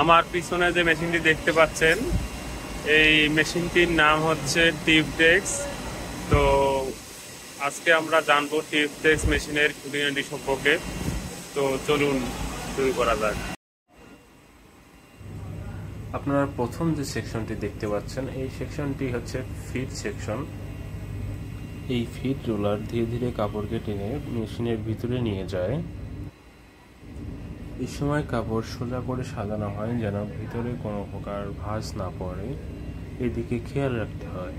আমার পিছনে যে মেশিনটি দেখতে পাচ্ছেন, এই মেশিনটির নাম হচ্ছে টিপটেক্স। তো আজকে আমরা জানবো টিপটেক্স মেশিনের খুঁটিনাটি সম্পর্কে। তো চলুন শুরু করা যাক। আপনারা প্রথম যে সেকশনটি দেখতে পাচ্ছেন, এই সেকশনটি হচ্ছে ফিট সেকশন। এই ফিট রোলার ধীরে ধীরে কাপড়কে টেনে মেশিনের ভিতরে নিয়ে যায়। এই সময় কাপড় সোজা করে সাজানো হয় যেন ভিতরে কোনো প্রকার ভাঁজ না পড়ে, এদিকে খেয়াল রাখতে হয়।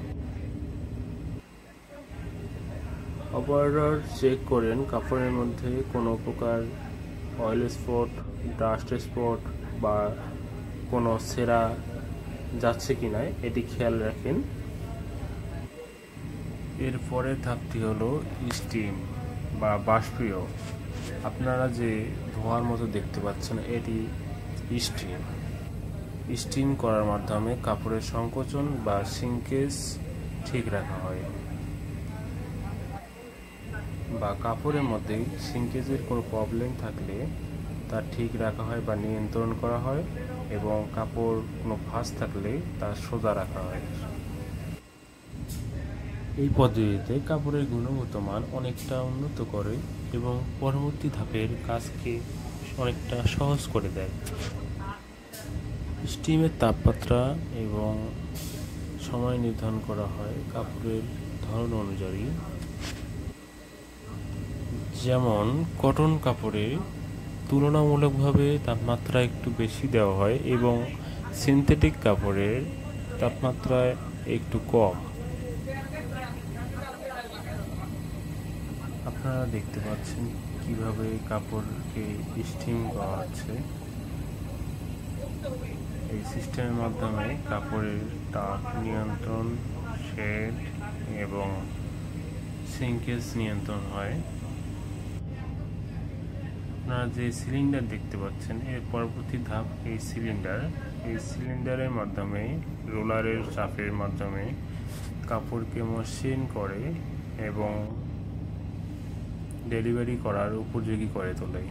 অপারেটর চেক করেন কাপড়ের মধ্যে কোনো প্রকার অয়েল স্পট, ডাস্ট স্পট বা কোনো ছেঁড়া যাচ্ছে কিনা এটি খেয়াল রাখেন। এরপরে ধাপটি হলো স্টিম বা বাষ্পীয়। আপনারা যে ধোঁয়ার মতো দেখতে পাচ্ছেন, এটি স্টিম। স্টিম করার মাধ্যমে কাপড়ের সংকোচন বা সিঙ্কেজ ঠিক রাখা হয়, বা কাপড়ের মধ্যে সিঙ্কেজের কোনো প্রবলেম থাকলে তা ঠিক রাখা হয় বা নিয়ন্ত্রণ করা হয়, এবং কাপড় কোনো ভাঁজ থাকলে তা সোজা রাখা হয়। এই পদ্ধতিতে কাপড়ের গুণগত মান অনেকটা উন্নত করে এবং পরবর্তী ধাপের কাজকে অনেকটা সহজ করে দেয়। স্টিমের তাপমাত্রা এবং সময় নির্ধারণ করা হয় কাপড়ের ধরন অনুযায়ী। যেমন কটন কাপড়ে তুলনামূলকভাবে তাপমাত্রা একটু বেশি দেওয়া হয় এবং সিনথেটিক কাপড়ের তাপমাত্রা একটু কম। আপনারা দেখতে পাচ্ছেন কিভাবে কাপড়কে স্টিম করা হচ্ছে। এই সিস্টেমের মাধ্যমে কাপড়ের তাপ নিয়ন্ত্রণ, শেড এবং সিঙ্কেজ নিয়ন্ত্রণ হয়। আপনারা যে সিলিন্ডার দেখতে পাচ্ছেন, এর পরবর্তী ধাপ এই সিলিন্ডার। এই সিলিন্ডারের মাধ্যমে রোলারের চাপের মাধ্যমে কাপড়কে মসৃণ করে এবং ডেলিভারি করার উপযোগী করে তোলে।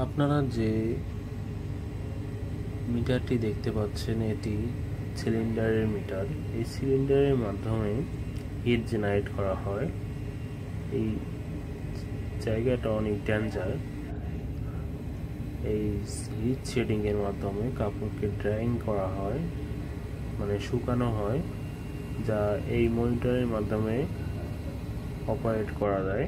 আপনারা যে মিটারটি দেখতে পাচ্ছেন, এটি সিলিন্ডারের মিটার। এই সিলিন্ডারের মাধ্যমে হিট জেনারেট করা হয়। এই জায়গাটা অনেক ডেঞ্জার। এই হিট শেডিং এর মাধ্যমে কাপড়কে ড্রাইং করা হয়, মানে শুকানো হয়, যা এই মনিটরের মাধ্যমে অপারেট করা যায়।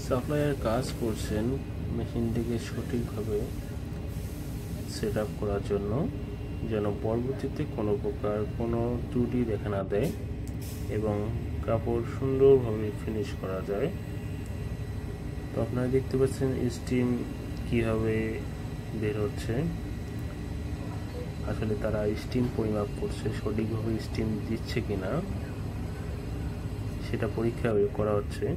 সাপ্লায়ার কাজ করছেন মেশিনটিকে সঠিকভাবে সেট আপ করার জন্য, যেন পরবর্তীতে কোনো প্রকার কোনো ত্রুটি দেখা না দেয় এবং কাপড় সুন্দরভাবে ফিনিশ করা যায়। তো আপনারা দেখতে পাচ্ছেন স্টিম কিভাবে বের হচ্ছে। আসলে তারা স্টিম পরিমাপ করছে, সঠিকভাবে স্টিম দিচ্ছে কিনা সেটা পরীক্ষা করা হচ্ছে।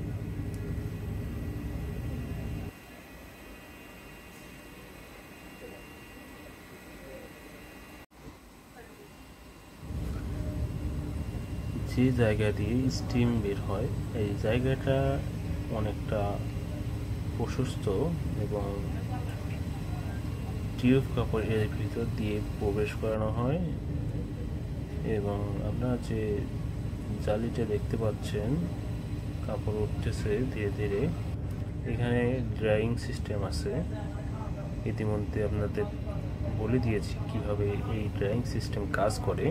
যে জায়গা দিয়ে স্টিম বের হয়, এই জায়গাটা অনেকটা প্রশস্ত এবং টিউব কাপড় এর ভিতর দিয়ে প্রবেশ করানো হয়। এবং আপনারা যে জালিটা দেখতে পাচ্ছেন, কাপড় উঠতেছে ধীরে ধীরে। এখানে ড্রাইং সিস্টেম আছে, ইতিমধ্যে আপনাদের বলে দিয়েছি কিভাবে এই ড্রাইং সিস্টেম কাজ করে।